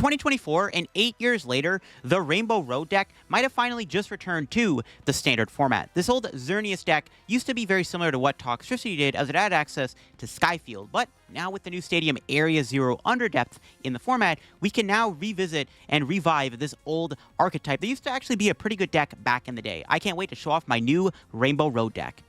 2024, and 8 years later, the Rainbow Road deck might have finally just returned to the standard format. This old Xerneas deck used to be very similar to what Toxtricity did, as it had access to Skyfield, but now with the new stadium Area Zero Underdepths in the format, we can now revisit and revive this old archetype that used to actually be a pretty good deck back in the day. I can't wait to show off my new Rainbow Road deck.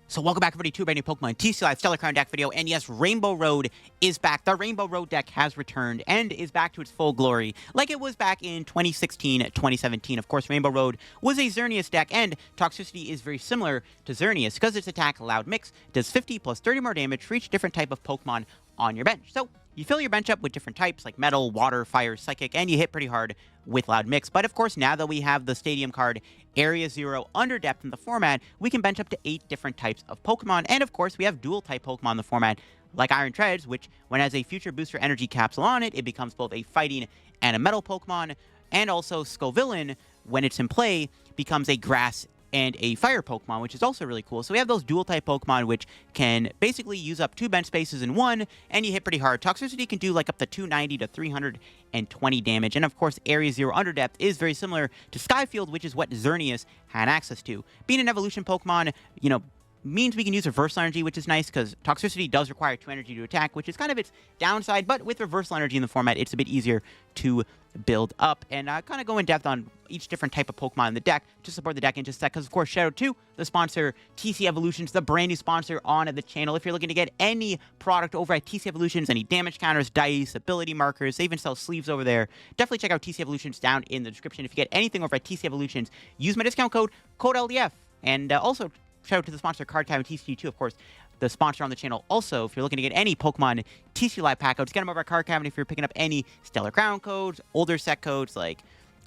So welcome back everybody to a brand new Pokemon TCG Live Stellar Crown deck video, and yes, Rainbow Road is back. The Rainbow Road deck has returned and is back to its full glory, like it was back in 2016-2017. Of course, Rainbow Road was a Xerneas deck, and Toxtricity is very similar to Xerneas because its attack Loud Mix does 50 plus 30 more damage for each different type of Pokemon on your bench. So you fill your bench up with different types like Metal, Water, Fire, Psychic, and you hit pretty hard with Loud Mix. But of course, now that we have the Stadium card Area Zero Underdepth in the format, we can bench up to 8 different types of Pokemon. And of course, we have dual type Pokemon in the format like Iron Treads, which when it has a Future Booster Energy Capsule on it, it becomes both a Fighting and a Metal Pokemon. And also Scovillain, when it's in play, becomes a Grass and a Fire Pokemon, which is also really cool. So we have those dual-type Pokemon, which can basically use up 2 bench spaces in one, and you hit pretty hard. Toxtricity can do like up to 290 to 320 damage. And of course, Area Zero Underdepth is very similar to Skyfield, which is what Xerneas had access to. Being an evolution Pokemon, you know, means we can use Reversal Energy, which is nice because Toxtricity does require 2 energy to attack, which is kind of its downside, but with Reversal Energy in the format, it's a bit easier to build up. And kind of go in depth on each different type of Pokemon in the deck to support the deck in just a sec, because of course, shout out to the sponsor, TC Evolutions, the brand new sponsor on the channel. If you're looking to get any product over at TC Evolutions, any damage counters, dice, ability markers, they even sell sleeves over there, definitely check out TC Evolutions down in the description. If you get anything over at TC Evolutions, use my discount code LDF. And also, shout out to the sponsor, Card Cabin TCG 2, of course, the sponsor on the channel. Also, if you're looking to get any Pokemon TCG Live pack codes, get them over at Card Cabin. If you're picking up any Stellar Crown codes, older set codes like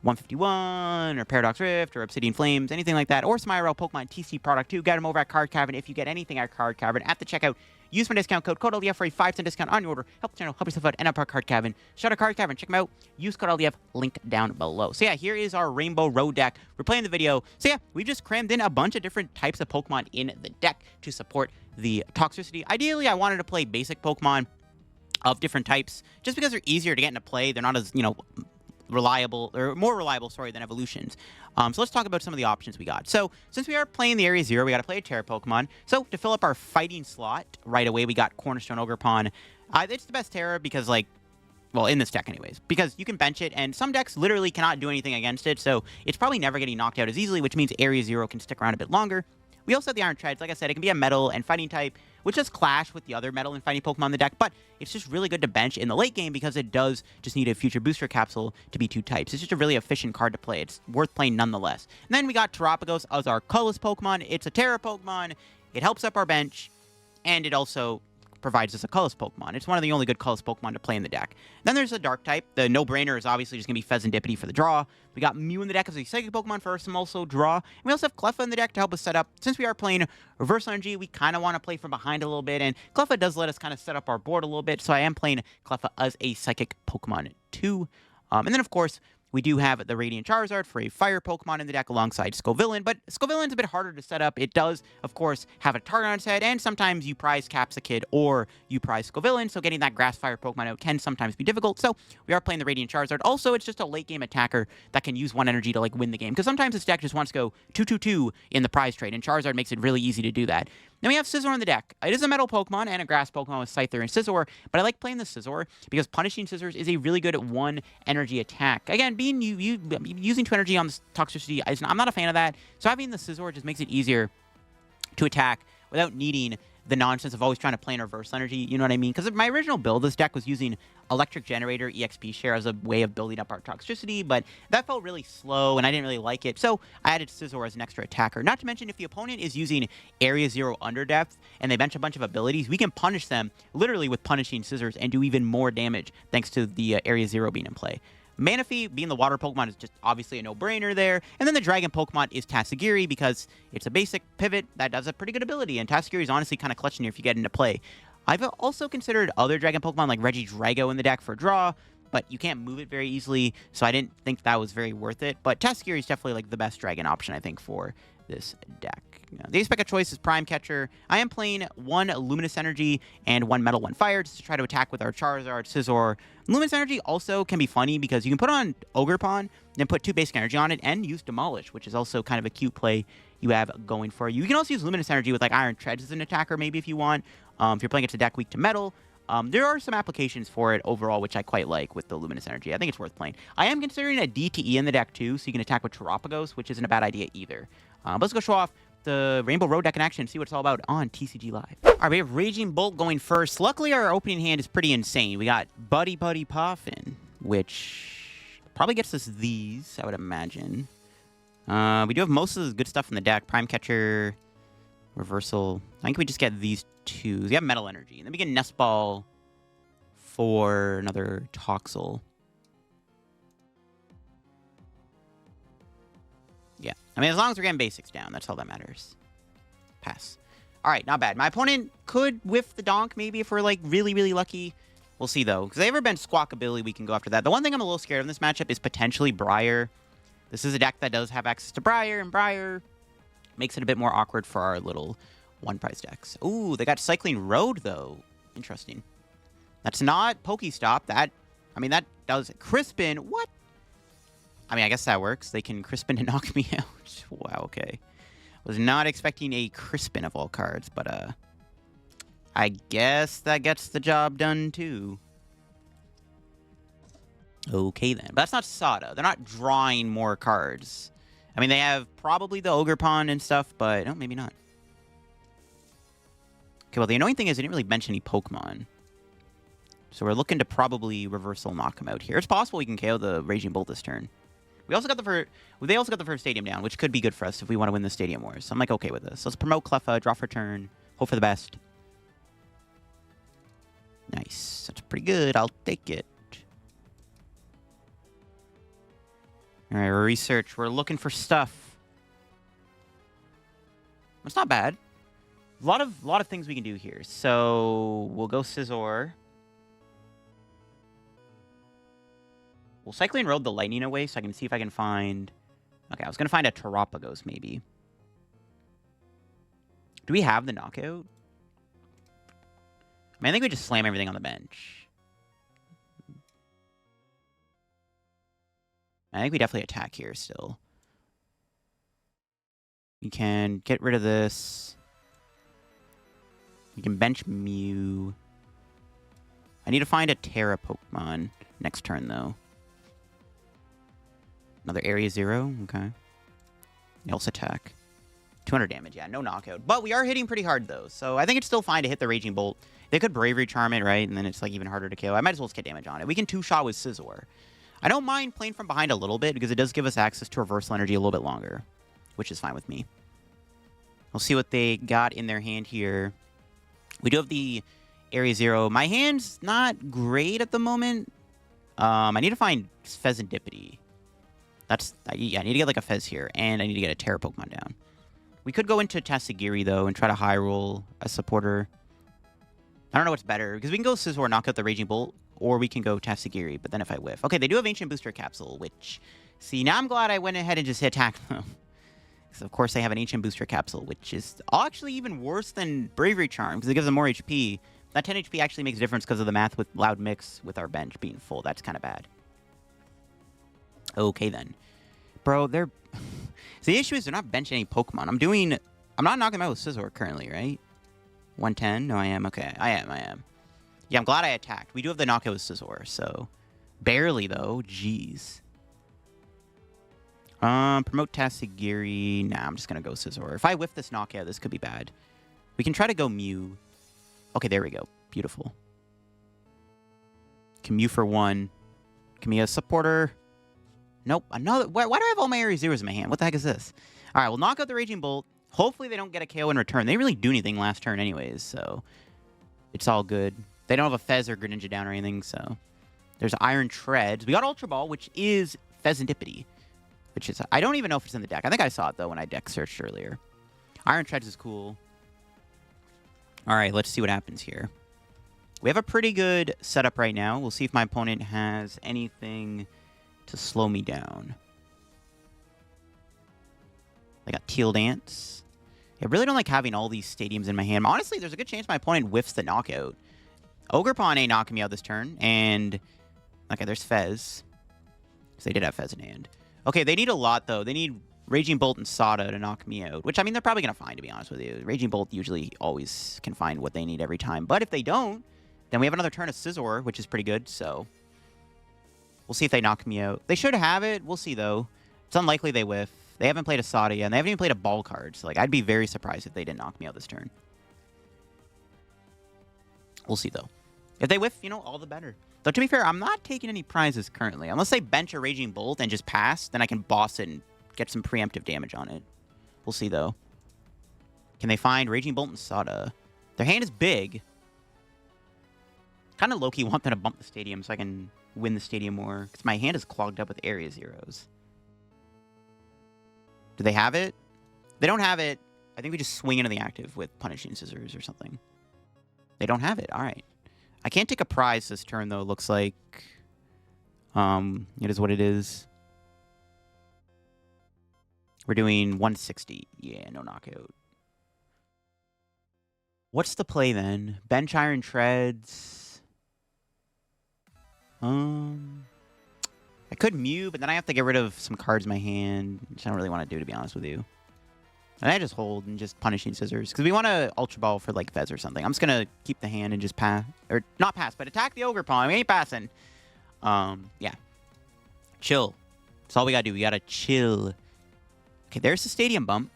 151 or Paradox Rift or Obsidian Flames, anything like that, or some IRL Pokemon TCG product too, get them over at Card Cabin. If you get anything at Card Cabin at the checkout, use my discount code LDF for a 5% discount on your order. Help the channel, help yourself out, and up our Card Cabin. Shout out Card Cabin, check them out. Use code LDF, link down below. So yeah, here is our Rainbow Road deck. We're playing the video. So yeah, we just crammed in a bunch of different types of Pokemon in the deck to support the Toxtricity. Ideally, I wanted to play basic Pokemon of different types, just because they're easier to get into play. They're not as, you know, reliable, or more reliable, sorry, than evolutions. So let's talk about some of the options we got. So since we are playing the Area Zero, we got to play a Terra Pokemon. So to fill up our fighting slot right away, we got Cornerstone Ogerpon. It's the best Terra because, like, well, in this deck anyways, because you can bench it, and some decks literally cannot do anything against it, so it's probably never getting knocked out as easily, which means Area Zero can stick around a bit longer. We also have the Iron Treads. Like I said, it can be a Metal and Fighting type, which does clash with the other Metal and Fighting Pokemon in the deck, but it's just really good to bench in the late game because it does just need a Future Booster Capsule to be 2 types. It's just a really efficient card to play. It's worth playing nonetheless. And then we got Terapagos as our colorless Pokemon. It's a Terra Pokemon. It helps up our bench, and it also provides us a colorless Pokemon. It's one of the only good colorless Pokemon to play in the deck. Then there's a Dark type. The no-brainer is obviously just going to be Fezandipiti for the draw. We got Mew in the deck as a Psychic Pokemon for some also draw. And we also have Cleffa in the deck to help us set up. Since we are playing Reversal Energy, we kind of want to play from behind a little bit, and Cleffa does let us kind of set up our board a little bit, so I am playing Cleffa as a Psychic Pokemon too. And then, of course, we do have the Radiant Charizard for a Fire Pokemon in the deck alongside Scovillain, but Scovillain's a bit harder to set up. It does, of course, have a target on its head, and sometimes you prize Capsakid or you prize Scovillain, so getting that Grass Fire Pokemon out can sometimes be difficult. So we are playing the Radiant Charizard. Also, it's just a late-game attacker that can use 1 energy to, like, win the game, because sometimes this deck just wants to go 2-2-2 in the prize trade, and Charizard makes it really easy to do that. Then we have Scizor in the deck. It is a Metal Pokemon and a Grass Pokemon with Scyther and Scizor, but I like playing the Scizor because punishing Scizors is a really good 1 energy attack. Again, being using 2 energy on this Toxtricity, I'm not a fan of that, so having the Scizor just makes it easier to attack without needing the nonsense of always trying to play in reverse energy, you know what I mean? Because my original build, this deck was using Electric Generator, EXP Share as a way of building up our Toxtricity, but that felt really slow, and I didn't really like it, so I added Scizor as an extra attacker. Not to mention, if the opponent is using Area Zero Underdepths, and they bench a bunch of abilities, we can punish them, literally with punishing Scizors, and do even more damage, thanks to the Area Zero being in play. Manaphy, being the water Pokemon, is just obviously a no-brainer there. And then the dragon Pokemon is Tatsugiri because it's a basic pivot that does a pretty good ability. And Tatsugiri is honestly kind of clutching here if you get into play. I've also considered other dragon Pokemon like Regidrago in the deck for draw, but you can't move it very easily, so I didn't think that was very worth it. But Tatsugiri is definitely like the best dragon option, I think, for this deck. The ace pick of choice is Prime Catcher. I am playing 1 Luminous Energy and 1 Metal, 1 Fire just to try to attack with our Charizard, Scizor. Luminous Energy also can be funny because you can put on Ogerpon, then put 2 basic energy on it, and use Demolish, which is also kind of a cute play you have going for you. You can also use Luminous Energy with like Iron Treads as an attacker maybe if you want. If you're playing against a deck weak to Metal. There are some applications for it overall, which I quite like with the Luminous Energy. I think it's worth playing. I am considering a DTE in the deck too, so you can attack with Terapagos, which isn't a bad idea either. But let's go show off the Rainbow Road deck in action and see what it's all about on TCG Live. All right, we have Raging Bolt going first. Luckily, our opening hand is pretty insane. We got Buddy-Buddy Poffin, which probably gets us these, I would imagine. We do have most of the good stuff in the deck. Prime Catcher, Reversal. I think we just get these 2. We have Metal Energy. And then we get Nest Ball for another Toxel. Yeah. I mean, as long as we're getting basics down, that's all that matters. Pass. All right, not bad. My opponent could whiff the donk, maybe, if we're, like, really, really lucky. We'll see, though. Because they've ever been Squawkabilly, we can go after that. The one thing I'm a little scared of in this matchup is potentially Briar. This is a deck that does have access to Briar, and Briar makes it a bit more awkward for our little one-prize decks. Ooh, they got Cycling Road, though. Interesting. That's not Pokestop. That does Crispin. What? I mean, I guess that works. They can Crispin to knock me out. Wow, okay. Was not expecting a Crispin of all cards, but I guess that gets the job done, too. Okay, then. But that's not Sada. They're not drawing more cards. I mean, they have probably the Ogerpon and stuff, but no, maybe not. Okay, well, the annoying thing is they didn't really bench any Pokemon. So we're looking to probably Reversal knock him out here. It's possible we can KO the Raging Bolt this turn. They also got the first stadium down, which could be good for us if we want to win the Stadium Wars. So I'm like, okay with this. Let's promote Cleffa, draw for turn, hope for the best. Nice. That's pretty good. I'll take it. All right, research. We're looking for stuff. It's not bad. A lot of things we can do here. So we'll go Scizor. We'll Cycling Road the Lightning away so I can see if I can find... Okay, I was going to find a Terapagos, maybe. Do we have the knockout? I mean, I think we just slam everything on the bench. I think we definitely attack here still. We can get rid of this. We can bench Mew. I need to find a Terra Pokemon next turn, though. Another Area Zero. Okay. Else attack. 200 damage. Yeah, no knockout. But we are hitting pretty hard, though. So I think it's still fine to hit the Raging Bolt. They could Bravery Charm it, right? And then it's like even harder to KO. I might as well just get damage on it. We can two-shot with Scizor. I don't mind playing from behind a little bit because it does give us access to Reversal Energy a little bit longer, which is fine with me. We'll see what they got in their hand here. We do have the Area Zero. My hand's not great at the moment. I need to find Fezandipiti. Yeah, I need to get like a Fez here, and I need to get a Terra Pokemon down. We could go into Tatsugiri, though, and try to high roll a supporter. I don't know what's better, because we can go Scizor, knock out the Raging Bolt, or we can go Tatsugiri, but then if I whiff. Okay, they do have Ancient Booster Capsule, which... See, now I'm glad I went ahead and just attacked them. Because, of course, they have an Ancient Booster Capsule, which is actually even worse than Bravery Charm, because it gives them more HP. That 10 HP actually makes a difference because of the math with Loud Mix with our bench being full. That's kind of bad. Okay, then. Bro, they're... So the issue is they're not benching any Pokemon. I'm not knocking them out with Scizor currently, right? 110? No, I am. Okay, I am. Yeah, I'm glad I attacked. We do have the knockout with Scizor, so... Barely, though. Jeez. Promote Tatsugiri. Nah, I'm just gonna go Scizor. If I whiff this knockout, this could be bad. We can try to go Mew. Okay, there we go. Beautiful. Can Mew for 1. Can be a supporter. Nope. Another. Why do I have all my Area Zeros in my hand? What the heck is this? All right, we'll knock out the Raging Bolt. Hopefully they don't get a KO in return. They didn't really do anything last turn anyways, so it's all good. They don't have a Fez or Greninja down or anything, so... There's Iron Treads. We got Ultra Ball, which is Fezandipiti. Which is... I don't even know if it's in the deck. I think I saw it, though, when I deck searched earlier. Iron Treads is cool. All right, let's see what happens here. We have a pretty good setup right now. We'll see if my opponent has anything to slow me down. They got Teal Dance. I really don't like having all these stadiums in my hand. Honestly, there's a good chance my opponent whiffs the knockout. Ogerpon ain't knocking me out this turn. And, okay, there's Fez. Because they did have Fez in hand. Okay, they need a lot, though. They need Raging Bolt and Sada to knock me out. Which, I mean, they're probably going to find, to be honest with you. Raging Bolt usually always can find what they need every time. But if they don't, then we have another turn of Scizor, which is pretty good. So, we'll see if they knock me out. They should have it. We'll see, though. It's unlikely they whiff. They haven't played a Sada yet, and they haven't even played a ball card. So, like, I'd be very surprised if they didn't knock me out this turn. We'll see, though. If they whiff, you know, all the better. Though, to be fair, I'm not taking any prizes currently. Unless they bench a Raging Bolt and just pass, then I can boss it and get some preemptive damage on it. We'll see, though. Can they find Raging Bolt and Sada? Their hand is big. Kind of low-key want them to bump the stadium so I can win the stadium more. Because my hand is clogged up with Area Zeros. Do they have it? They don't have it. I think we just swing into the active with Punishing Scissors or something. They don't have it. All right. I can't take a prize this turn, though, it looks like. It is what it is. We're doing 160. Yeah, no knockout. What's the play, then? Bench Iron Treads. I could Mew, but then I have to get rid of some cards in my hand, which I don't really want to do, to be honest with you. And I just hold and just Punishing Scissors. Because we want to Ultra Ball for, like, Fez or something. I'm just going to keep the hand and just pass. Or, not pass, but attack the Ogerpon. We ain't passing. Yeah. Chill. That's all we got to do. We got to chill. Okay, there's the Stadium Bump.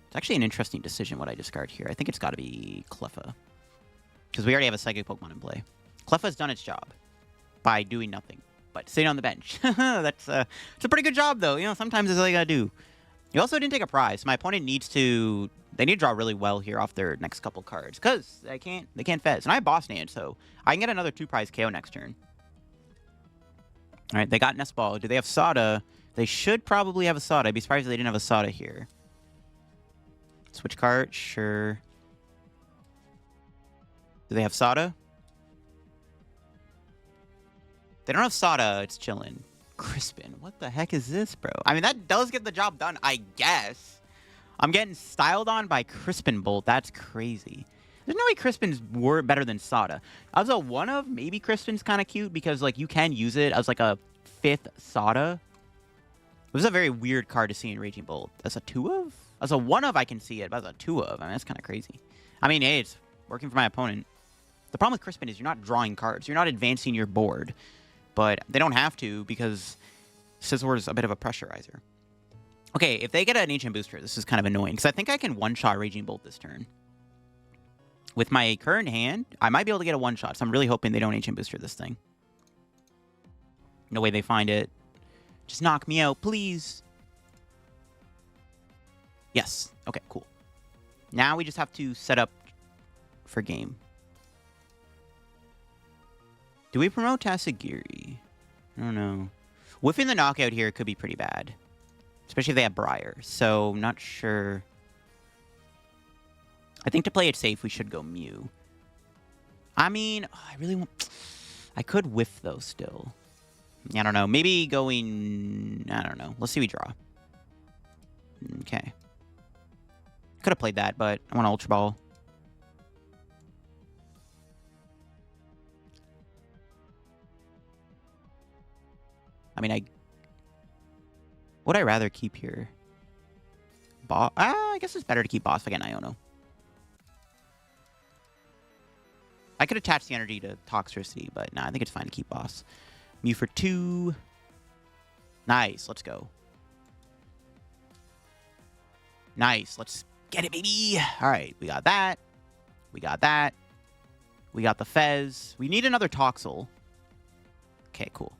It's actually an interesting decision what I discard here. I think it's got to be Cleffa. Because we already have a Psychic Pokemon in play. Cleffa's done its job by doing nothing but sitting on the bench. It's a pretty good job, though. You know, sometimes that's all you got to do. You also didn't take a prize. My opponent needs to... They need to draw really well here off their next couple cards. Because they can't Fez. And I have Boss Nand, so I can get another 2-prize KO next turn. Alright, they got Nest Ball. Do they have Sada? They should probably have a Sada. I'd be surprised if they didn't have a Sada here. Switch card? Sure. Do they have Sada? They don't have Sada. It's chillin'. Crispin. What the heck is this, bro? I mean, that does get the job done, I guess. I'm getting styled on by Crispin Bolt. That's crazy. There's no way Crispin's better than Sada. As a one-of, maybe Crispin's kind of cute because, like, you can use it as, like, a 5th Sada. It was a very weird card to see in Raging Bolt. As a 2-of? As a 1-of, I can see it, but as a 2-of, I mean, that's kind of crazy. I mean, hey, it's working for my opponent. The problem with Crispin is you're not drawing cards. You're not advancing your board. But they don't have to because Scizor is a bit of a pressurizer. Okay, if they get an Ancient Booster, this is kind of annoying. Because I think I can one-shot Raging Bolt this turn. With my current hand, I might be able to get a one-shot. So I'm really hoping they don't Ancient Booster this thing. No way they find it. Just knock me out, please. Yes. Okay, cool. Now we just have to set up for game. Do we promote Tatsugiri? I don't know. Whiffing the knockout here could be pretty bad. Especially if they have Briar. So, not sure. I think to play it safe, we should go Mew. I mean, I really want... I could whiff, though, still. I don't know. Maybe going... I don't know. Let's see we draw. Okay. Could have played that, but I want Ultra Ball. I mean, would I rather keep here? I guess it's better to keep Boss if I get an Iono. I could attach the energy to Toxtricity, but nah, I think it's fine to keep Boss. Mew for 2. Nice, let's go. Nice, let's get it, baby. All right, we got that. We got that. We got the Fez. We need another Toxel. Okay, cool.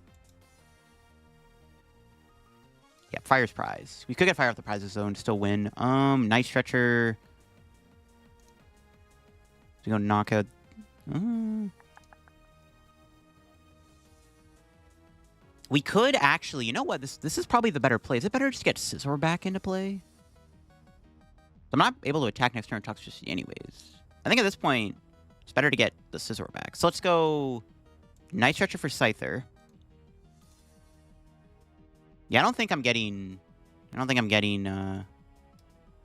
Yeah, Fire's prize. We could get Fire off the prizes zone and still win. Night Stretcher. We go knockout. We could actually, you know what? This is probably the better play. Is it better to just get Scizor back into play? I'm not able to attack next turn Toxtricity anyways. I think at this point, it's better to get the Scizor back. So let's go Night Stretcher for Scyther. Yeah, I don't think I'm getting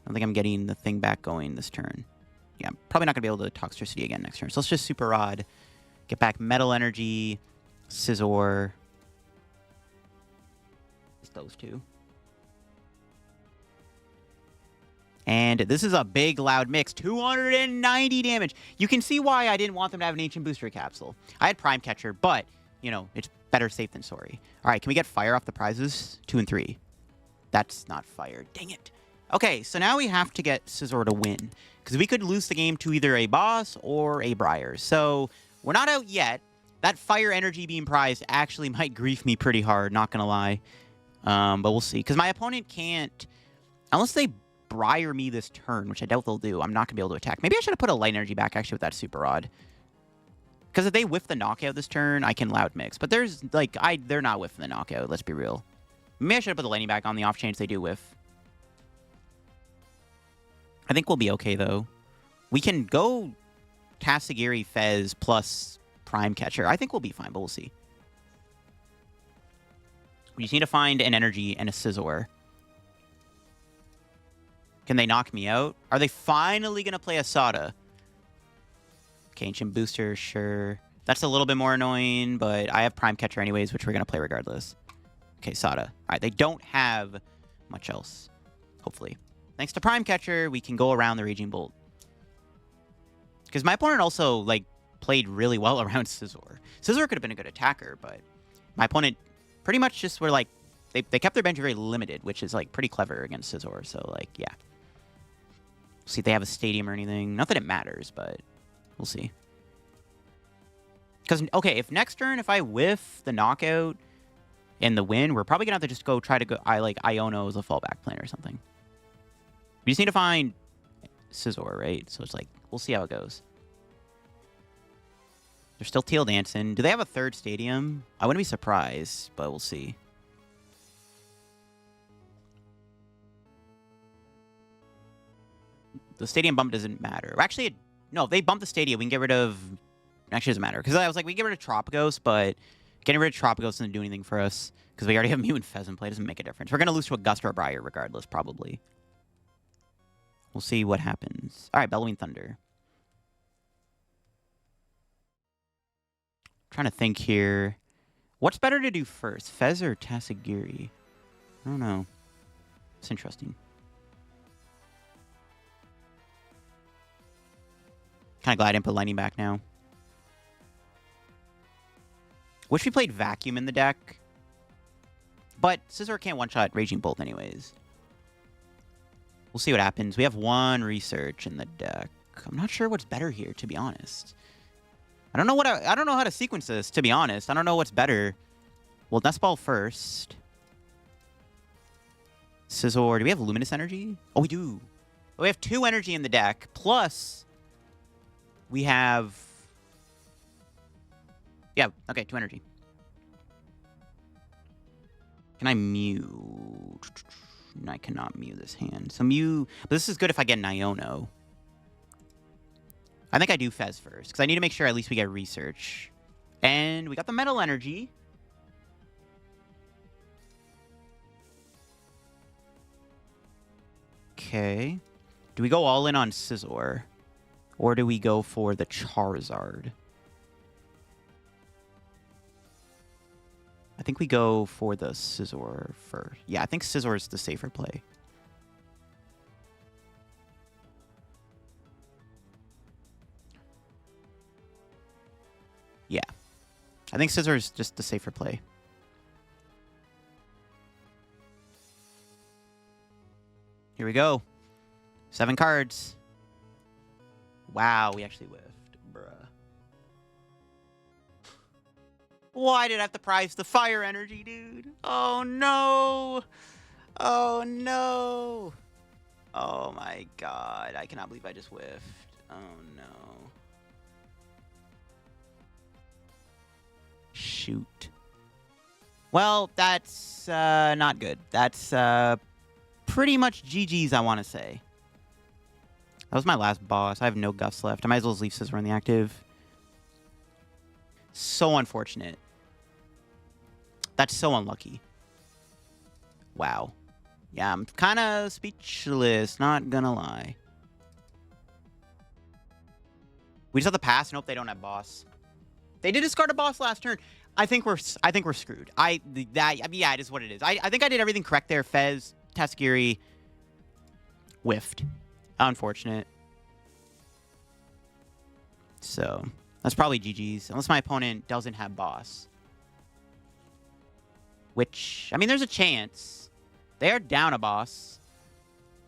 don't think I'm getting the thing back going this turn. Yeah, I'm probably not going to be able to Toxtricity again next turn. So let's just Super Rod. Get back Metal Energy, Scizor. Just those two. And this is a big, loud mix. 290 damage. You can see why I didn't want them to have an Ancient Booster Capsule. I had Prime Catcher, but, you know, it's better safe than sorry. All right, can we get Fire off the prizes? 2 and 3. That's not Fire. Dang it. Okay, so now we have to get Scizor to win. Because we could lose the game to either a boss or a Briar. So we're not out yet. That Fire Energy being prized actually might grief me pretty hard, not going to lie. But we'll see. Because my opponent can't... Unless they Briar me this turn, which I doubt they'll do, I'm not going to be able to attack. Maybe I should have put a Light Energy back, actually, with that Super Rod. Because if they whiff the knockout this turn, I can Loud Mix. But there's, like, they're not whiffing the knockout, let's be real. Maybe I should have put the Lightning back on the off chance they do whiff. I think we'll be okay, though. We can go Tatsugiri Fez plus Prime Catcher. I think we'll be fine, but we'll see. We just need to find an Energy and a Scizor. Can they knock me out? Are they finally going to play a Sada? Okay, Ancient Booster, sure. That's a little bit more annoying, but I have Prime Catcher anyways, which we're going to play regardless. Okay, Sada. All right, they don't have much else, hopefully. Thanks to Prime Catcher, we can go around the Raging Bolt. Because my opponent also, like, played really well around Scizor. Scizor could have been a good attacker, but my opponent pretty much just were, like, they kept their bench very limited, which is, like, pretty clever against Scizor. So, like, yeah. See if they have a stadium or anything. Not that it matters, but we'll see. Because, okay, if next turn, if I whiff the knockout and the win, we're probably going to have to just go try to go, like, Iono as a fallback plan or something. We just need to find Scizor, right? So it's like, we'll see how it goes. They're still Teal Dancing. Do they have a third stadium? I wouldn't be surprised, but we'll see. The stadium bump doesn't matter. Actually, no, if they bump the stadium, we can get rid of... Actually, it doesn't matter. Because I was like, we can get rid of Terapagos, but getting rid of Terapagos doesn't do anything for us. Because we already have Mew and Pheasant play. It doesn't make a difference. We're going to lose to a Gust or a Briar regardless, probably. We'll see what happens. All right, Bellowing Thunder. Trying to think here. What's better to do first? Fez or Tatsugiri? I don't know. It's interesting. Kind of glad I didn't put Lightning back now. Wish we played Vacuum in the deck. But Scizor can't one-shot Raging Bolt anyways. We'll see what happens. We have one research in the deck. I'm not sure what's better here, to be honest. I don't know what I don't know how to sequence this, to be honest. I don't know what's better. Well, Nest Ball first. Scizor. Do we have Luminous Energy? Oh, we do. We have 2 energy in the deck. Plus, we have... Yeah, okay, 2 energy. Can I Mew? I cannot Mew this hand. So Mew... But this is good if I get an Iono. I think I do Fez first, because I need to make sure at least we get Research. And we got the Metal Energy. Okay. Do we go all in on Scizor? Or do we go for the Charizard? I think we go for the Scizor first. Yeah, I think Scizor is the safer play. Yeah. I think Scizor is just the safer play. Here we go. 7 cards. Wow, we actually whiffed. Bruh. Why did I have to prize the Fire Energy, dude? Oh, no. Oh, no. Oh, my God. I cannot believe I just whiffed. Oh, no. Shoot. Well, that's not good. That's pretty much GG's, I want to say. That was my last boss. I have no guffs left. I might as well leave Scizor in the active. So unfortunate. That's so unlucky. Wow. Yeah, I'm kind of speechless, not gonna lie. We just have to pass and hope they don't have boss. They did discard a boss last turn. I think we're screwed. Yeah, it is what it is. I think I did everything correct there. Fez, Tatsugiri, whiffed. Unfortunate. So that's probably GG's, unless my opponent doesn't have boss. Which, I mean, there's a chance. They are down a boss.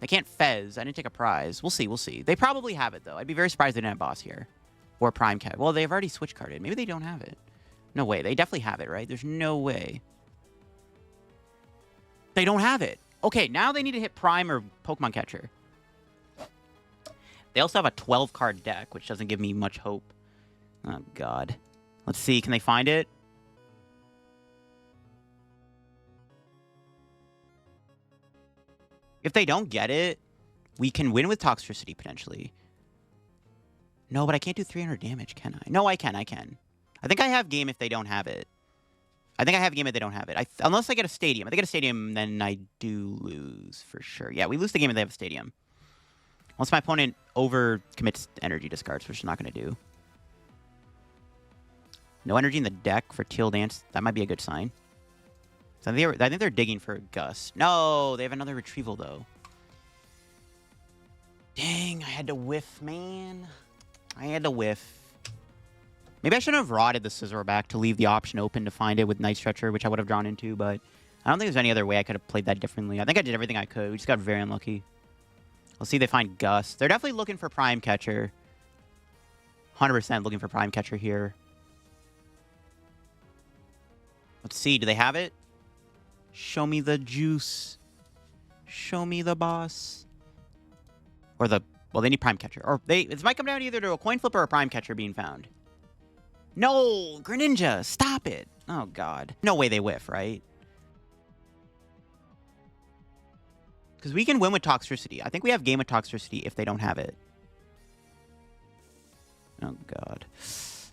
They can't Fez. I didn't take a prize. We'll see. We'll see. They probably have it, though. I'd be very surprised they didn't have boss here. Or Prime Cat. Well, they've already switch carded. Maybe they don't have it. No way. They definitely have it, right? There's no way. They don't have it. Okay, now they need to hit Prime or Pokemon Catcher. They also have a 12-card deck, which doesn't give me much hope. Oh, God. Let's see. Can they find it? If they don't get it, we can win with Toxtricity, potentially. No, but I can't do 300 damage, can I? No, I can. I can. I think I have game if they don't have it. I think I have game if they don't have it. Unless I get a stadium. If they get a stadium, then I do lose for sure. Yeah, we lose the game if they have a stadium. Unless my opponent over-commits energy discards, which is not going to do. No energy in the deck for Teal Dance. That might be a good sign. So I think they're digging for a Gust. No, they have another Retrieval, though. Dang, I had to whiff, man. I had to whiff. Maybe I shouldn't have rotted the Scizor back to leave the option open to find it with Night Stretcher, which I would have drawn into, but I don't think there's any other way I could have played that differently. I think I did everything I could. We just got very unlucky. Let's see if they find Gust. They're definitely looking for Prime Catcher. 100% looking for Prime Catcher here. Let's see. Do they have it? Show me the juice. Show me the boss. Or the... Well, they need Prime Catcher. Or it might come down either to a coin flip or a Prime Catcher being found. No! Greninja! Stop it! Oh, God. No way they whiff, right? Because we can win with Toxtricity. I think we have game with Toxtricity if they don't have it. Oh, God.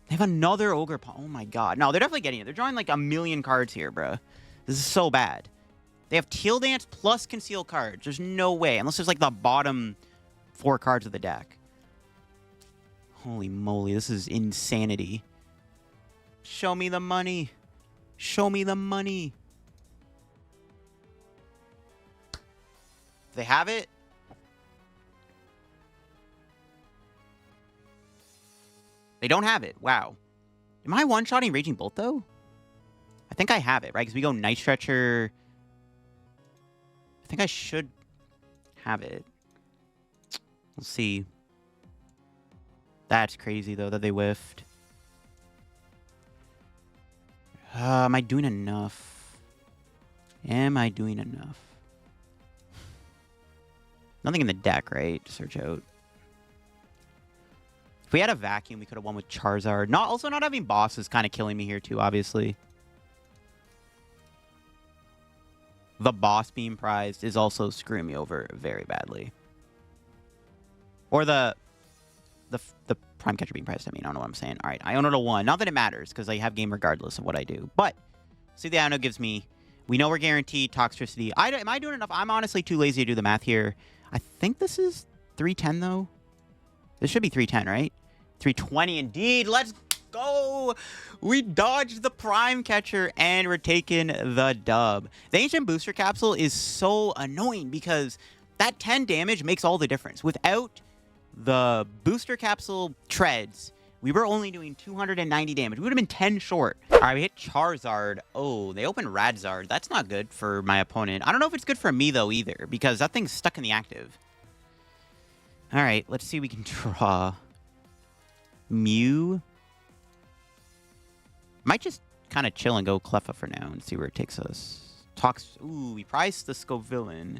They have another Ogerpon. Oh, my God. No, they're definitely getting it. They're drawing like a million cards here, bro. This is so bad. They have Teal Dance plus Conceal cards. There's no way. Unless there's like the bottom 4 cards of the deck. Holy moly. This is insanity. Show me the money. Show me the money. They have it. They don't have it. Wow. Am I one-shotting Raging Bolt, though? I think I have it, right? Because we go Night Stretcher. I think I should have it. We'll see. That's crazy, though, that they whiffed. Am I doing enough? Am I doing enough? Nothing in the deck, right? To search out. If we had a vacuum, we could have won with Charizard. Also, not having boss is kind of killing me here, too, obviously. The boss being prized is also screwing me over very badly. Or the Prime Catcher being priced, I mean, I don't know what I'm saying. All right, Iono to 1. Not that it matters, because I have game regardless of what I do. But, see, the Iono gives me... We know we're guaranteed Toxtricity. Am I doing enough? I'm honestly too lazy to do the math here. I think this is 310, though. This should be 310, right? 320, indeed. Let's go! We dodged the Prime Catcher, and we're taking the dub. The Ancient Booster Capsule is so annoying, because that 10 damage makes all the difference. Without the Booster Capsule treads, we were only doing 290 damage. We would have been 10 short. All right, we hit Charizard. Oh, they opened Radzard. That's not good for my opponent. I don't know if it's good for me, though, either, because that thing's stuck in the active. All right, let's see if we can draw. Mew. Might just kind of chill and go Cleffa for now and see where it takes us. Ooh, we priced the Scovillain.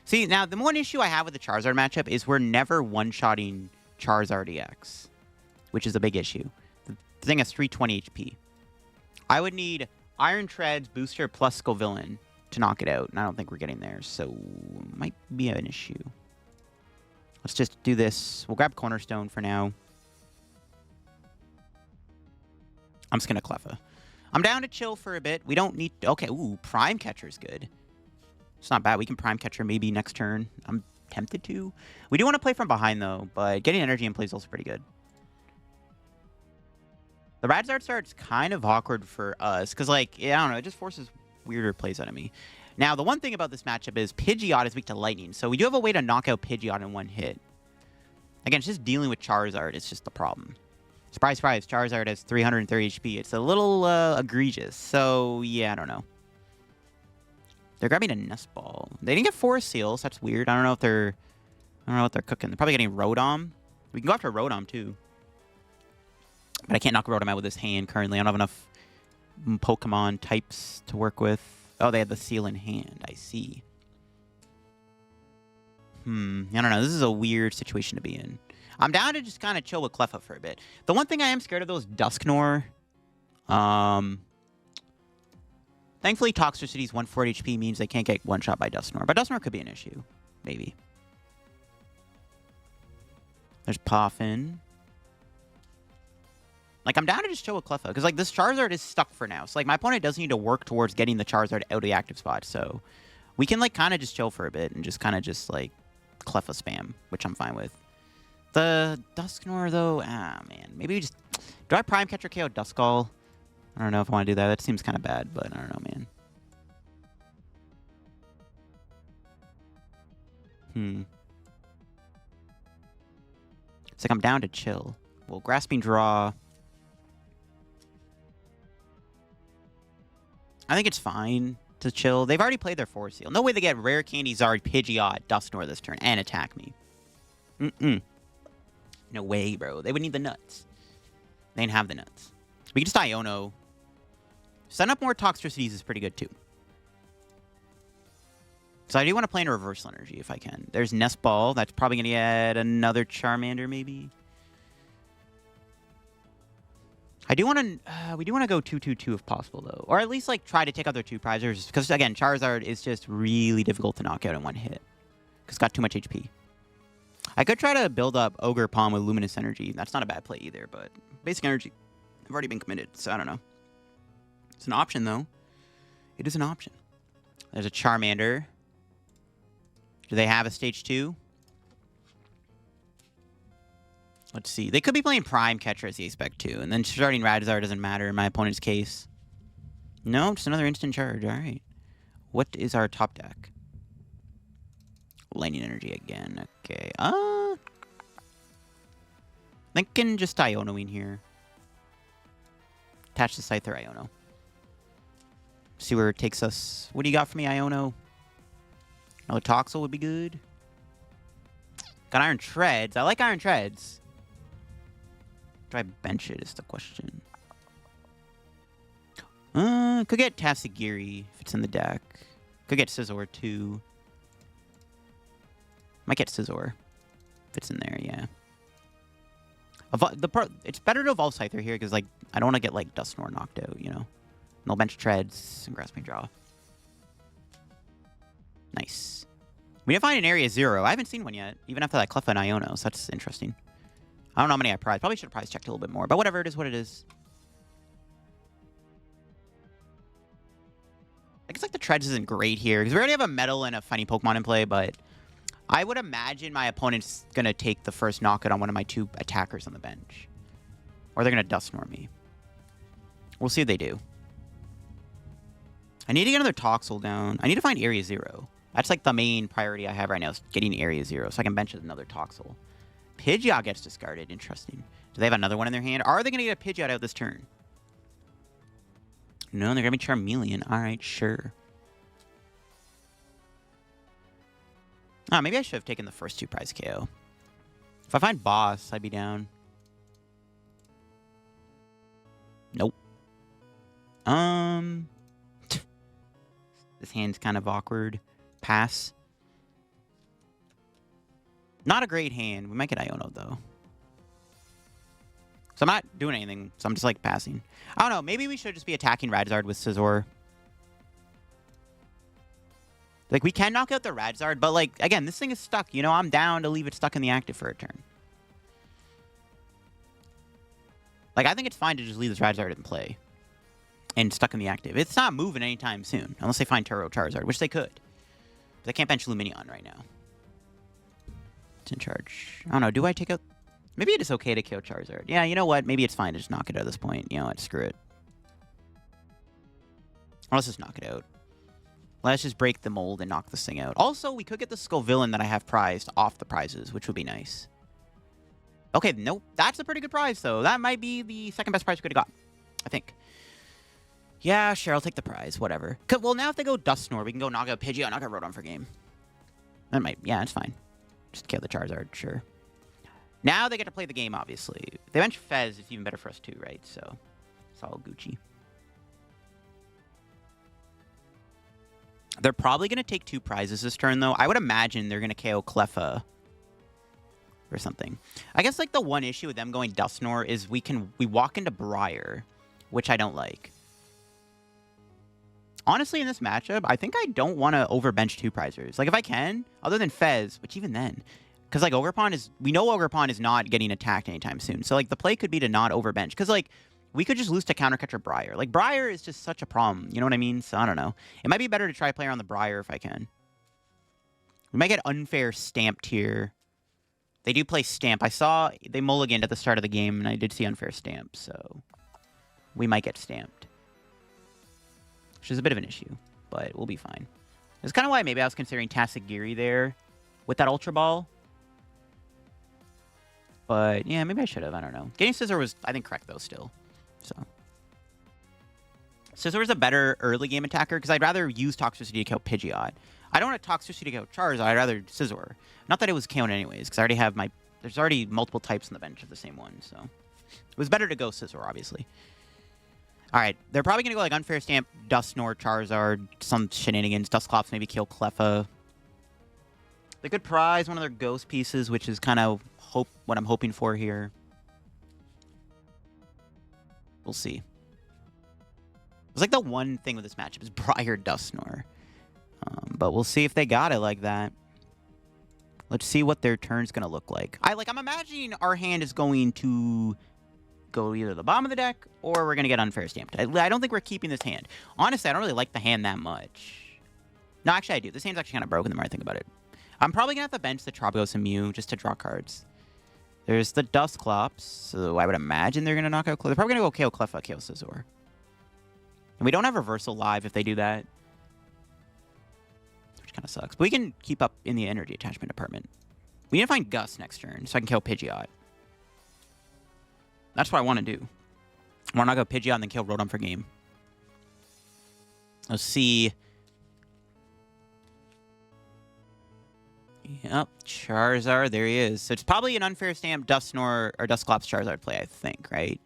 See, now, the one issue I have with the Charizard matchup is we're never one-shotting Charizard EX, which is a big issue. The thing has 320 HP. I would need Iron Treads, Booster, plus Scovillain to knock it out, and I don't think we're getting there, so might be an issue. Let's just do this. We'll grab Cornerstone for now. I'm just going to Cleffa. I'm down to chill for a bit. We don't need... Okay, ooh, Prime Catcher's good. It's not bad. We can Prime Catcher maybe next turn. I'm tempted to. We do want to play from behind, though, but getting energy in play is also pretty good. The Radzard start's kind of awkward for us, because, like, I don't know, it just forces weirder plays out of me. Now, the one thing about this matchup is Pidgeot is weak to Lightning, so we do have a way to knock out Pidgeot in one hit. Again, it's just dealing with Charizard. It's just the problem. Surprise, surprise, Charizard has 330 HP. It's a little egregious, so, yeah, I don't know. They're grabbing a Nest Ball. They didn't get Forest Seals. That's weird. I don't know if they're... I don't know what they're cooking. They're probably getting Rotom. We can go after Rotom, too. But I can't knock Rotom out with this hand currently. I don't have enough Pokemon types to work with. Oh, they have the Seal in hand. I see. I don't know. This is a weird situation to be in. I'm down to just kind of chill with Cleffa for a bit. The one thing I am scared of, though, is Dusknoir. Thankfully, Toxtricity's 140 HP means they can't get one-shot by Dusknoir. But Dusknoir could be an issue. Maybe. There's Poffin. Like, I'm down to just chill with Cleffa. Because, like, this Charizard is stuck for now. So, like, my opponent does need to work towards getting the Charizard out of the active spot. So, we can, like, kind of just chill for a bit. And just kind of just, like, Cleffa spam. Which I'm fine with. The Dusknoir, though, man. Maybe we just... Do I Prime Catcher KO Duskull? I don't know if I want to do that. That seems kind of bad, but I don't know, man. It's like I'm down to chill. Well, Grasping Draw. I think it's fine to chill. They've already played their Force Seal. No way they get Rare Candy, Zard, Pidgeot, Dusknoir this turn and attack me. No way, bro. They would need the nuts. They didn't have the nuts. We can just Iono. Setting up more Toxtricities is pretty good, too. So I do want to play in a Reversal Energy if I can. There's Nest Ball. That's probably going to get another Charmander, maybe. I do want to... we do want to go 2-2-2 if possible, though. Or at least, like, try to take out their two prizers. Because, again, Charizard is just really difficult to knock out in one hit. Because it's got too much HP. I could try to build up Ogerpon with Luminous Energy. That's not a bad play either, but... Basic Energy... I've already been committed, so I don't know. It's an option, though. It is an option. There's a Charmander. Do they have a Stage 2? Let's see. They could be playing Prime Catcher as the Aspect, too. And then starting Radzard doesn't matter in my opponent's case. No, just another instant charge. All right. What is our top deck? Lightning Energy again. Okay. Thinking just Ionoing here. Attach the Scyther Iono. See where it takes us. What do you got for me, Iono? Another Toxel would be good. Got Iron Treads. I like Iron Treads. Do I bench it is the question. Could get Tatsugiri if it's in the deck. Could get Scizor too. Might get Scizor if it's in there, yeah. It's better to evolve Scyther here because, like, I don't want to get, like, Dusknoir knocked out, you know? And I'll bench Treads and Grasping Draw. Nice. We didn't find an Area Zero. I haven't seen one yet, even after that Cleffa and Iono, so that's interesting. I don't know how many I prized. Probably should have prize checked a little bit more, but whatever, it is what it is. I guess, like, the Treads isn't great here because we already have a Metal and a Fighting Pokemon in play, but I would imagine my opponent's going to take the first knockout on one of my two attackers on the bench. Or they're going to Dusknoir me. We'll see what they do. I need to get another Toxel down. I need to find Area Zero. That's, like, the main priority I have right now is getting Area Zero so I can bench another Toxel. Pidgeot gets discarded. Interesting. Do they have another one in their hand? Are they going to get a Pidgeot out this turn? No, they're going to be Charmeleon. All right, sure. Oh, maybe I should have taken the first two prize KO. If I find Boss, I'd be down. Nope. This hand's kind of awkward. Pass. Not a great hand. We might get Iono, though. So I'm not doing anything. So I'm just, like, passing. I don't know. Maybe we should just be attacking Radzard with Scizor. Like, we can knock out the Radzard, but, like, again, this thing is stuck. You know, I'm down to leave it stuck in the active for a turn. Like, I think it's fine to just leave this Radzard in play. And stuck in the active. It's not moving anytime soon. Unless they find Turo Charizard, which they could. But I can't bench Lumineon right now. It's in charge. I don't know. Do I take out... Maybe it is okay to kill Charizard. Yeah, you know what? Maybe it's fine to just knock it out at this point. You know what? Screw it. Or let's just knock it out. Let's just break the mold and knock this thing out. Also, we could get the Scovillain that I have prized off the prizes, which would be nice. Okay, nope. That's a pretty good prize, though. That might be the second best prize we could have got, I think. Yeah, sure, I'll take the prize. Whatever. Well, now if they go Dusknoir, we can go knock out Pidgeot, knock out Rodon for game. That might... Yeah, it's fine. Just kill the Charizard, sure. Now they get to play the game, obviously. If they bench Fez, it's even better for us, too, right? So, it's all Gucci. They're probably going to take 2 prizes this turn, though. I would imagine they're going to KO Cleffa or something. I guess, like, the one issue with them going Dusknoir is we walk into Briar, which I don't like. Honestly, in this matchup, I think I don't want to overbench 2 prizers. Like, if I can, other than Fez, which even then... Because, like, Ogerpon is... We know Ogerpon is not getting attacked anytime soon. So, like, the play could be to not overbench. Because, like... We could just lose to Counter Catcher Briar. Like, Briar is just such a problem. You know what I mean? So, I don't know. It might be better to try play around the Briar if I can. We might get unfair stamped here. They do play Stamp. I saw they mulliganed at the start of the game, and I did see unfair Stamp. So, we might get stamped. Which is a bit of an issue, but we'll be fine. That's kind of why maybe I was considering Tatsugiri there with that Ultra Ball. But, yeah, maybe I should have. I don't know. Getting Scizor was, I think, correct, though, still. So, Scizor is a better early game attacker because I'd rather use Toxtricity to kill Pidgeot. I don't want Toxtricity to kill Charizard. I'd rather Scizor. Not that it was KO'd anyways, because I already have my... There's already multiple types on the bench of the same one, so... It was better to go Scizor, obviously. Alright, they're probably going to go like Unfair Stamp, Dusknoir, Charizard, some shenanigans, Dusclops, maybe kill Cleffa. They could prize one of their ghost pieces, which is kind of what I'm hoping for here. We'll see. It's like the one thing with this matchup is Briar Dusknoir. But we'll see if they got it like that. Let's see what their turn's going to look like. I'm imagining our hand is going to go either the bottom of the deck or we're going to get Unfair Stamped. I don't think we're keeping this hand. Honestly, I don't really like the hand that much. No, actually, I do. This hand's actually kind of broken the more I think about it. I'm probably going to have to bench the Terapagos and Mew just to draw cards. There's the Dusclops, so I would imagine they're going to knock out Cleffa. They're probably going to go KO Cleffa, KO Scizor. And we don't have Reversal live if they do that. Which kind of sucks. But we can keep up in the energy attachment department. We need to find Gus next turn so I can kill Pidgeot. That's what I want to do. I want to knock out Pidgeot and then kill Rodon for game. Let's see. Yep, Charizard, there he is. So it's probably an Unfair Stamp, Dusknoir, or Dusclops Charizard play, I think, right?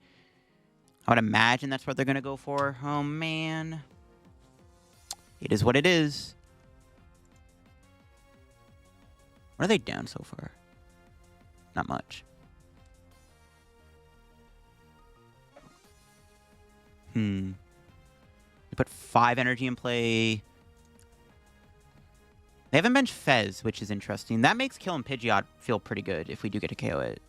I would imagine that's what they're going to go for. Oh, man. It is what it is. What are they down so far? Not much. They put 5 energy in play. They haven't benched Fez, which is interesting. That makes killing Pidgeot feel pretty good if we do get to KO it.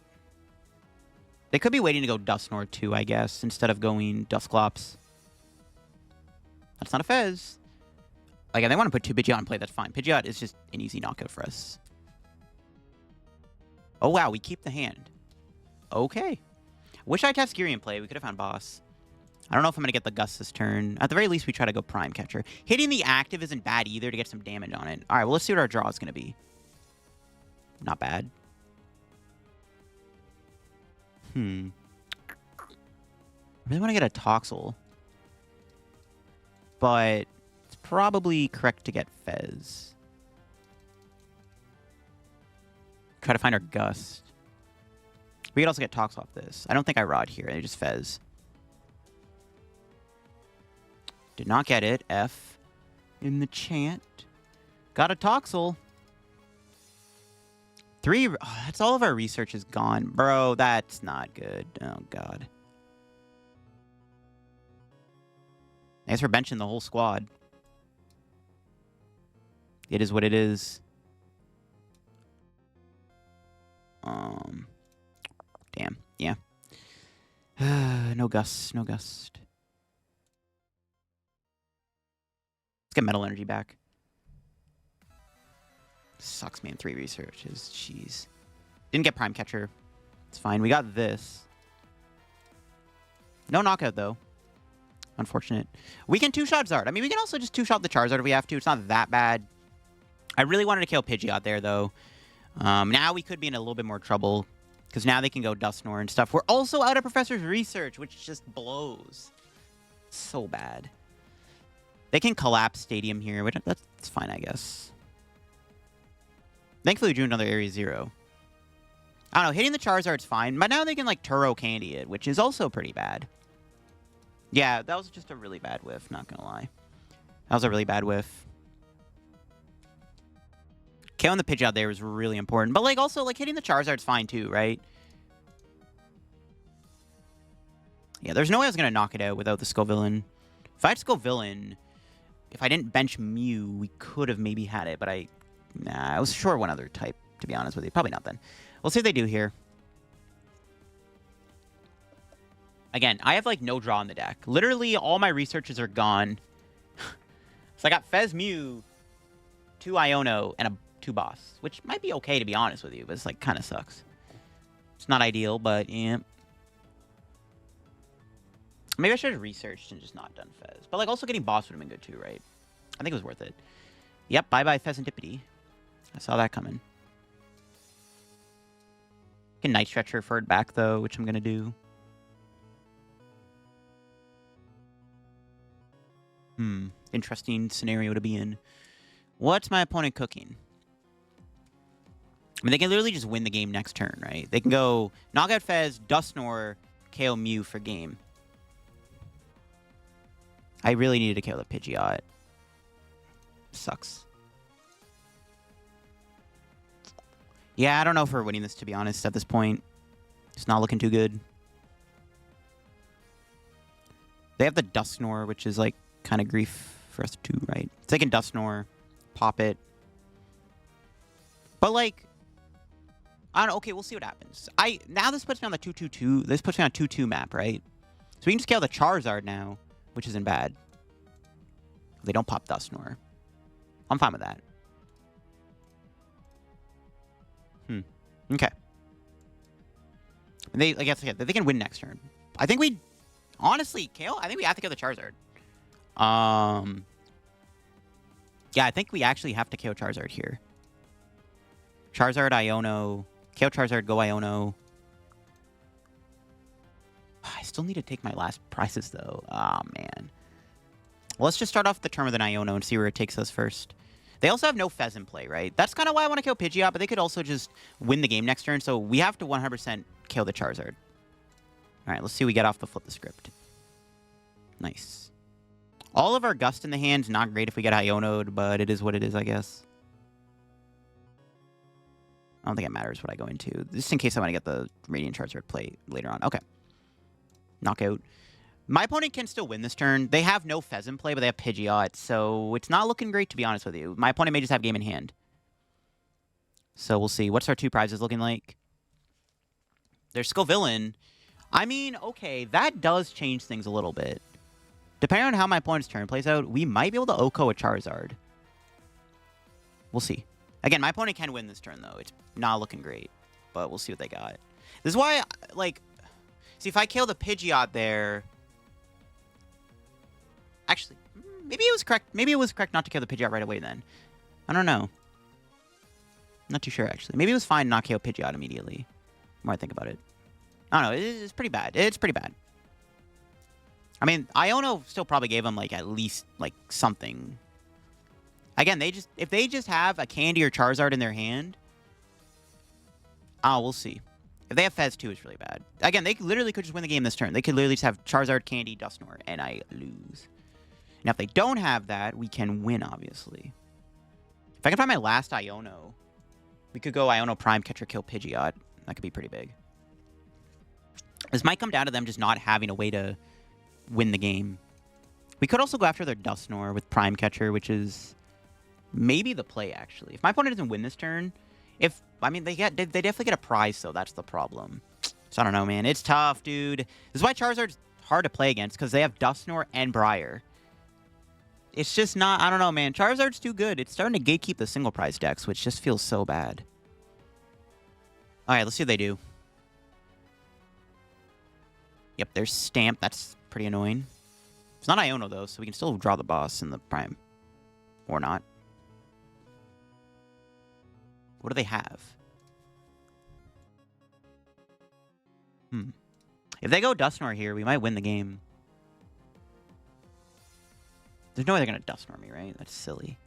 They could be waiting to go Dusknoir too, I guess, instead of going Dusclops. That's not a Fez. Like, if they want to put 2 Pidgeot in play, that's fine. Pidgeot is just an easy knockout for us. Oh, wow, we keep the hand. Okay. Wish I had Tatsugiri in play. We could have found boss. I don't know if I'm going to get the Gus this turn. At the very least, we try to go Prime Catcher. Hitting the active isn't bad either to get some damage on it. All right, well, let's see what our draw is going to be. Not bad. I really want to get a Toxel. But it's probably correct to get Fez. Try to find our Gust. We could also get Tox off this. I don't think I Rod here. I just Fez. Did not get it. F in the chant. Got a Toxel. 3. Oh, that's all of our research is gone. Bro, that's not good. Oh, God. I guess we're benching the whole squad. It is what it is. Damn. Yeah. No Gust. No Gust. Let's get Metal Energy back. Sucks, man. 3 researches. Jeez. Didn't get Prime Catcher. It's fine. We got this. No knockout, though. Unfortunate. We can 2-shot Zard. I mean, we can also just 2-shot the Charizard if we have to. It's not that bad. I really wanted to kill Pidgeot there, though. Now we could be in a little bit more trouble, because now they can go Dusknoir and stuff. We're also out of Professor's Research, which just blows. So bad. They can collapse Stadium here, which that's fine, I guess. Thankfully, we drew another Area Zero. I don't know, hitting the Charizard's fine, but now they can, like, Turo Candy it, which is also pretty bad. Yeah, that was just a really bad whiff, not gonna lie. That was a really bad whiff. Killing the Pidgeot there was really important. But, like, also, like, hitting the Charizard's fine, too, right? Yeah, there's no way I was going to knock it out without the Scovillain. If I had Scovillain, if I didn't bench Mew, we could have maybe had it. But I was sure one other type, to be honest with you. Probably not then. We'll see what they do here. Again, I have, like, no draw in the deck. Literally, all my researches are gone. So I got Fez Mew, 2 Iono, and 2 boss, which might be okay, to be honest with you, but it's, like, kind of sucks. It's not ideal, but, yeah. Maybe I should have researched and just not done Fez. But, like, also getting boss would have been good, too, right? I think it was worth it. Yep, bye-bye Fezandipiti. I saw that coming. Can Night Stretcher for it back, though, which I'm going to do. Interesting scenario to be in. What's my opponent cooking? I mean, they can literally just win the game next turn, right? They can go Knockout Fez, Dusknoir, KO Mew for game. I really needed to kill the Pidgeot. Sucks. Yeah, I don't know if we're winning this, to be honest, at this point. It's not looking too good. They have the Dusknoir, which is, like, kind of grief for us too, right? It's like in Dusknoir, pop it. But, like, I don't know. Okay, we'll see what happens. Now this puts me on the 2-2-2. This puts me on a 2-2 map, right? So we can just kill the Charizard now, which isn't bad. They don't pop Dusknoir. I'm fine with that. Okay. And they, I guess, yeah, they can win next turn. I think we, honestly, I think we have to kill the Charizard. Yeah, I think we actually have to KO Charizard here. Charizard, Iono. KO Charizard, go Iono. I still need to take my last prizes, though. Oh, man. Well, let's just start off the turn with an Iono and see where it takes us first. They also have no Fez in play, right? That's kind of why I want to kill Pidgeot, but they could also just win the game next turn, so we have to 100% kill the Charizard. All right, let's see what we get off the flip the script. Nice. All of our Gust in the hand's not great if we get Iono'd, but it is what it is, I guess. I don't think it matters what I go into. Just in case I want to get the Radiant Charizard play later on. Okay. Knockout. My opponent can still win this turn. They have no Fez in play, but they have Pidgeot, so it's not looking great, to be honest with you. My opponent may just have game in hand. So we'll see. What's our 2 prizes looking like? There's Scovillain. I mean, okay, that does change things a little bit. Depending on how my opponent's turn plays out, we might be able to OHKO a Charizard. We'll see. Again, my opponent can win this turn, though. It's not looking great, but we'll see what they got. This is why, like, see, if I kill the Pidgeot there... Actually, maybe it was correct. Maybe it was correct not to kill the Pidgeot right away then. I don't know. Not too sure, actually. Maybe it was fine not kill Pidgeot immediately. The more I think about it. I don't know. It's pretty bad. It's pretty bad. I mean, Iono still probably gave them, like, at least, like, something. Again, if they just have a Candy or Charizard in their hand... Oh, we'll see. If they have Fez too, it's really bad. Again, they literally could just win the game this turn. They could literally just have Charizard, Candy, Dusknoir, and I lose. Now, if they don't have that, we can win, obviously. If I can find my last Iono, we could go Iono Prime Catcher, kill Pidgeot. That could be pretty big. This might come down to them just not having a way to win the game. We could also go after their Dusknoir with Prime Catcher, which is maybe the play, actually. If my opponent doesn't win this turn, I mean, they definitely get a prize, though. That's the problem. So I don't know, man. It's tough, dude. This is why Charizard's hard to play against, because they have Dusknoir and Briar. It's just not, I don't know, man. Charizard's too good. It's starting to gatekeep the single prize decks, which just feels so bad. All right, let's see what they do. Yep, there's Stamp. That's pretty annoying. It's not Iono, though, so we can still draw the boss in the Prime. Or not. What do they have? If they go Dusknoir here, we might win the game. There's no way they're going to Dusknoir me, right? That's silly.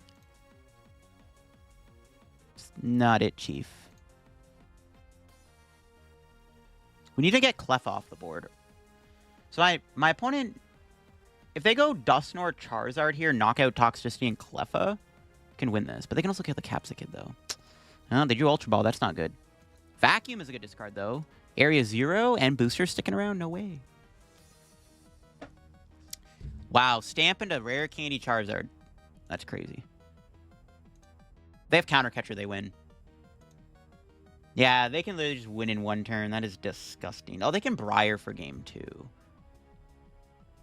It's not it, Chief. We need to get Cleffa off the board. So my opponent, if they go Dusknoir Charizard here, knock out Toxtricity and Cleffa, can win this. But they can also kill the Capsakid, though. Oh, they drew Ultra Ball. That's not good. Vacuum is a good discard, though. Area Zero and Booster sticking around? No way. Wow, Stamp into Rare Candy Charizard. That's crazy. They have Counter Catcher, they win. Yeah, they can literally just win in one turn. That is disgusting. Oh, they can Briar for game 2.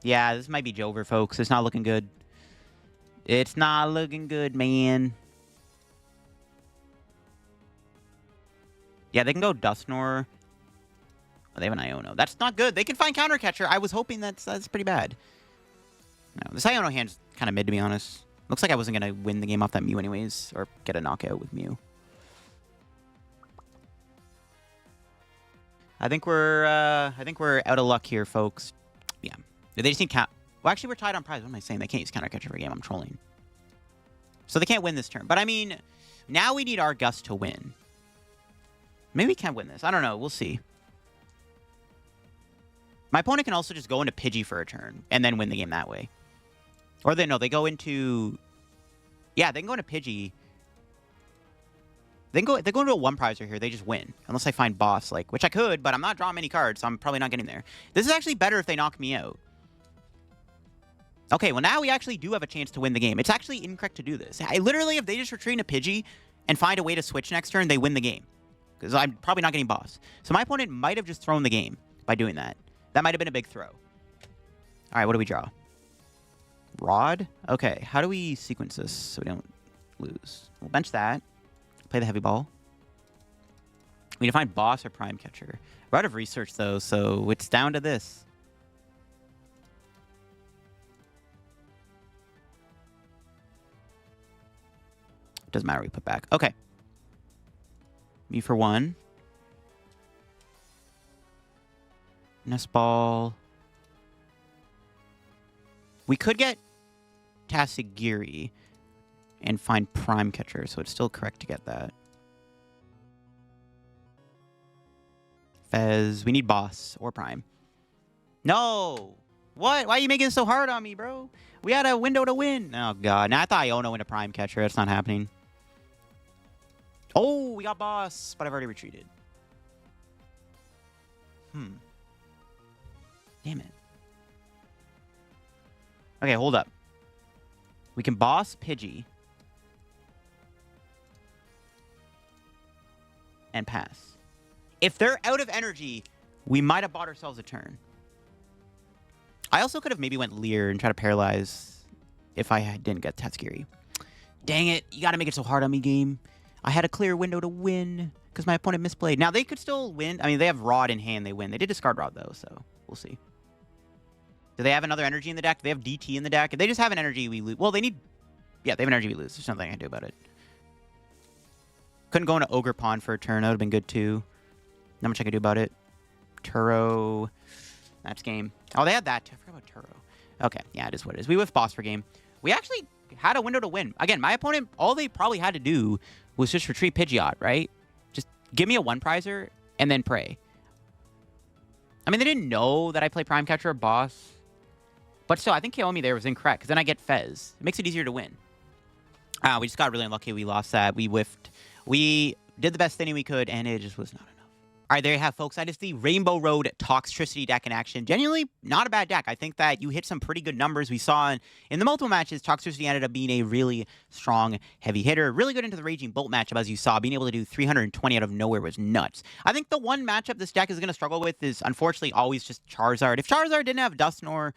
Yeah, this might be Jover, folks. It's not looking good. It's not looking good, man. Yeah, they can go Dusknoir. Oh, they have an Iono. That's not good. They can find Counter Catcher. I was hoping that's pretty bad. No, this Iono hand's kind of mid, to be honest. Looks like I wasn't going to win the game off that Mew anyways, or get a knockout with Mew. I think we're out of luck here, folks. Yeah. They just need well, actually, we're tied on prize. What am I saying? They can't use Counter Catcher every game. I'm trolling. So they can't win this turn. But, I mean, now we need our Gus to win. Maybe we can win this. I don't know. We'll see. My opponent can also just go into Pidgey for a turn and then win the game that way. Or they go into... Yeah, they can go into Pidgey. They go into a one prizer here. They just win. Unless I find boss, like, which I could, but I'm not drawing many cards, so I'm probably not getting there. This is actually better if they knock me out. Okay, well, now we actually do have a chance to win the game. It's actually incorrect to do this. Literally, if they just retreat into Pidgey and find a way to switch next turn, they win the game. Because I'm probably not getting boss. So my opponent might have just thrown the game by doing that. That might have been a big throw. All right, what do we draw? Rod? Okay, how do we sequence this so we don't lose? We'll bench that. Play the heavy ball. We need to find boss or prime catcher. We're out of research, though, so it's down to this. Doesn't matter what we put back. Okay. Me for 1. Nest Ball. We could get Tatsugiri and find Prime Catcher, so it's still correct to get that. Fez. We need boss or Prime. No! What? Why are you making it so hard on me, bro? We had a window to win. Oh, God. Now I thought Iono into Prime Catcher. That's not happening. Oh, we got boss, but I've already retreated. Damn it. Okay, hold up. We can boss Pidgey. And pass. If they're out of energy, we might have bought ourselves a turn. I also could have maybe went Leer and tried to paralyze if I didn't get Tatsugiri. Dang it. You got to make it so hard on me, game. I had a clear window to win because my opponent misplayed. Now, they could still win. I mean, they have Rod in hand. They win. They did discard Rod, though, so we'll see. Do they have another energy in the deck? Do they have DT in the deck? If they just have an energy, we lose. Well, they need... Yeah, they have an energy, we lose. There's nothing I can do about it. Couldn't go into Ogerpon for a turn. That would have been good, too. Not much I could do about it. Turo. That's game. Oh, they had that. I forgot about Turo. Okay, yeah, it is what it is. We whiffed boss for game. We actually had a window to win. Again, my opponent, all they probably had to do was just retreat Pidgeot, right? Just give me a one-prizer and then pray. I mean, they didn't know that I play Prime Catcher or boss. But still, I think KO me there was incorrect, because then I get Fez. It makes it easier to win. We just got really unlucky. We lost that. We whiffed. We did the best thing we could, and it just was not enough. All right, there you have, folks. That is the Rainbow Road Toxtricity deck in action. Genuinely, not a bad deck. I think that you hit some pretty good numbers. We saw in the multiple matches, Toxtricity ended up being a really strong, heavy hitter. Really good into the Raging Bolt matchup, as you saw. Being able to do 320 out of nowhere was nuts. I think the one matchup this deck is going to struggle with is, unfortunately, always just Charizard. If Charizard didn't have Dusknoir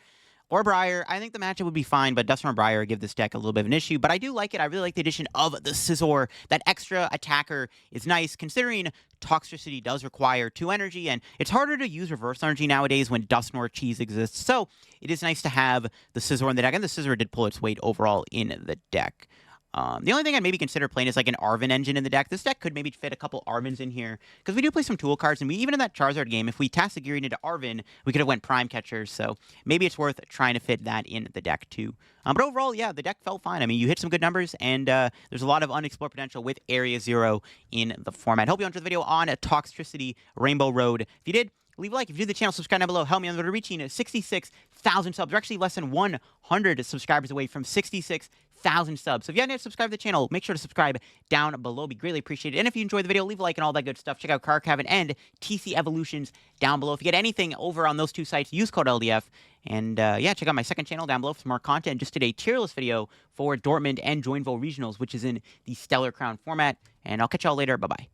or Briar. I think the matchup would be fine, but Dusknoir Briar give this deck a little bit of an issue. But I do like it. I really like the addition of the Scizor. That extra attacker is nice, considering Toxtricity does require 2 energy, and it's harder to use reverse energy nowadays when Dusknoir Cheese exists. So it is nice to have the Scizor in the deck, and the Scizor did pull its weight overall in the deck. The only thing I'd maybe consider playing is like an Arven engine in the deck. This deck could maybe fit a couple Arvens in here, because we do play some tool cards, and even in that Charizard game, if we Tatsugiri into Arven, we could have went Prime Catchers, so maybe it's worth trying to fit that in the deck too. But overall, yeah, the deck felt fine. I mean, you hit some good numbers, and there's a lot of unexplored potential with Area Zero in the format. Hope you enjoyed the video on Toxtricity Rainbow Road. If you did, leave a like. If you're new to the channel, subscribe down below. Help me on the road to reaching 66,000 subs. We're actually less than 100 subscribers away from 66,000 subs. So if you haven't yet subscribed to the channel, make sure to subscribe down below. It'd be greatly appreciated. And if you enjoyed the video, leave a like and all that good stuff. Check out Card Cabin and TC Evolutions down below. If you get anything over on those 2 sites, use code LDF. And yeah, check out my second channel down below for some more content. Just did a tier list video for Dortmund and Joinville Regionals, which is in the Stellar Crown format. And I'll catch y'all later. Bye-bye.